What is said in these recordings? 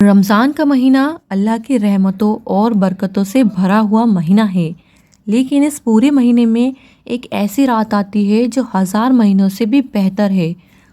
رمضان کا مہینہ اللہ کی رحمتوں اور برکتوں سے بھرا ہوا مہینہ ہے، لیکن اس پورے مہینے میں ایک ایسی رات آتی ہے جو 1000 مہینوں سے بھی بہتر ہے۔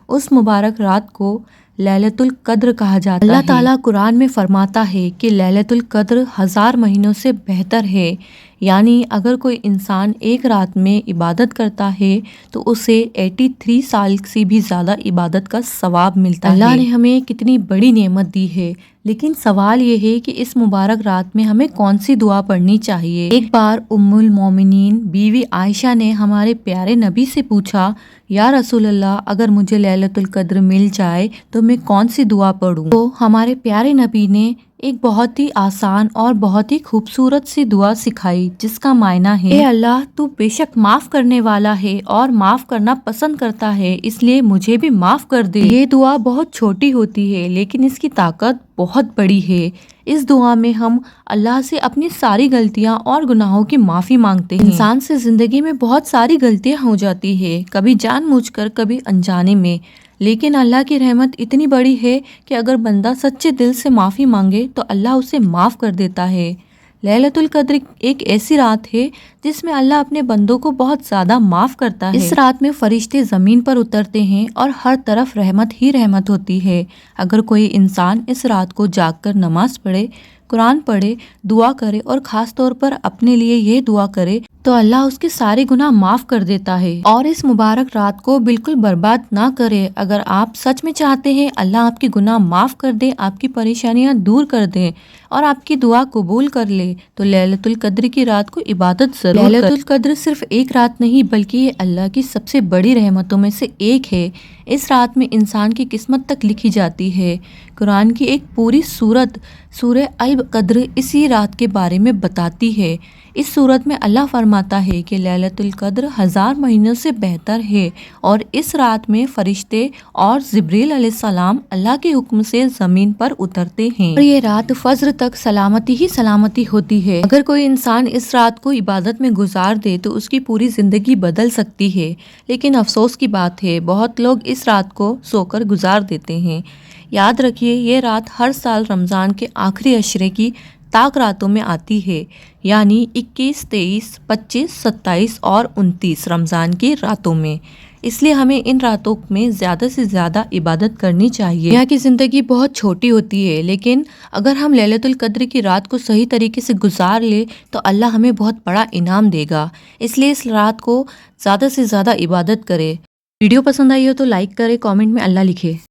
اس مبارک رات کو لیلۃ القدر کہا جاتا ہے۔ اللہ تعالیٰ قرآن میں فرماتا ہے کہ لیلۃ القدر 1000 مہینوں سے بہتر ہے، یعنی اگر کوئی انسان ایک رات میں عبادت کرتا ہے تو اسے 83 سال سے بھی زیادہ عبادت کا ثواب ملتا ہے۔ اللہ نے ہمیں کتنی بڑی نعمت دی ہے، لیکن سوال یہ ہے کہ اس مبارک رات میں ہمیں کون سی دعا پڑھنی چاہیے۔ ایک بار ام المومنین بیوی عائشہ نے ہمارے پیارے نبی سے پوچھا، یا رسول اللہ، اگر مجھے لیلۃ القدر مل جائے تو میں کون سی دعا پڑھوں؟ تو ہمارے پیارے نبی نے ایک بہت ہی آسان اور بہت ہی خوبصورت سی دعا سکھائی، جس کا معنی ہے، اے اللہ، تو بے شک معاف کرنے والا ہے اور معاف کرنا پسند کرتا ہے، اس لیے مجھے بھی معاف کر دے۔ یہ دعا بہت چھوٹی ہوتی ہے، لیکن اس کی طاقت بہت بڑی ہے۔ اس دعا میں ہم اللہ سے اپنی ساری غلطیاں اور گناہوں کی معافی مانگتے ہیں۔ انسان سے زندگی میں بہت ساری غلطیاں ہو جاتی ہے، کبھی جان بوجھ کر، کبھی انجانے میں، لیکن اللہ کی رحمت اتنی بڑی ہے کہ اگر بندہ سچے دل سے معافی مانگے تو اللہ اسے معاف کر دیتا ہے۔ لیلۃ القدر ایک ایسی رات ہے جس میں اللہ اپنے بندوں کو بہت زیادہ معاف کرتا ہے۔ اس رات میں فرشتے زمین پر اترتے ہیں اور ہر طرف رحمت ہی رحمت ہوتی ہے۔ اگر کوئی انسان اس رات کو جاگ کر نماز پڑھے، قرآن پڑھے، دعا کرے اور خاص طور پر اپنے لیے یہ دعا کرے تو اللہ اس کے سارے گناہ معاف کر دیتا ہے۔ اور اس مبارک رات کو بالکل برباد نہ کرے۔ اگر آپ سچ میں چاہتے ہیں اللہ آپ کے گناہ معاف کر دے، آپ کی پریشانیاں دور کر دیں اور آپ کی دعا قبول کر لے، تو لیلۃ القدر کی رات کو عبادت ضرور کریں۔ لیلۃ القدر صرف ایک رات نہیں بلکہ یہ اللہ کی سب سے بڑی رحمتوں میں سے ایک ہے۔ اس رات میں انسان کی قسمت تک لکھی جاتی ہے۔ قرآن کی ایک پوری سورت، سورہ القدر، اسی رات کے بارے میں بتاتی ہے۔ اس سورت میں اللہ فرماتا ہے کہ لیلۃ القدر 1000 مہینوں سے بہتر ہے، اور اس رات میں فرشتے اور جبریل علیہ السلام اللہ کے حکم سے زمین پر اترتے ہیں، اور یہ رات فجر تک سلامتی ہی سلامتی ہوتی ہے۔ اگر کوئی انسان اس رات کو عبادت میں گزار دے تو اس کی پوری زندگی بدل سکتی ہے، لیکن افسوس کی بات ہے بہت لوگ اس رات کو سو کر گزار دیتے ہیں۔ یاد رکھیے، یہ رات ہر سال رمضان کے آخری عشرے کی طاق راتوں میں آتی ہے، یعنی 21، 23، 25، 27 اور 29 رمضان کی راتوں میں۔ اس لیے ہمیں ان راتوں میں زیادہ سے زیادہ عبادت کرنی چاہیے۔ دنیا کی زندگی بہت چھوٹی ہوتی ہے، لیکن اگر ہم لیلۃ القدر کی رات کو صحیح طریقے سے گزار لیں تو اللہ ہمیں بہت بڑا انعام دے گا۔ اس لیے اس رات کو زیادہ سے زیادہ عبادت کرے۔ ویڈیو پسند آئی ہو تو لائک کرے، کامنٹ میں اللہ لکھے۔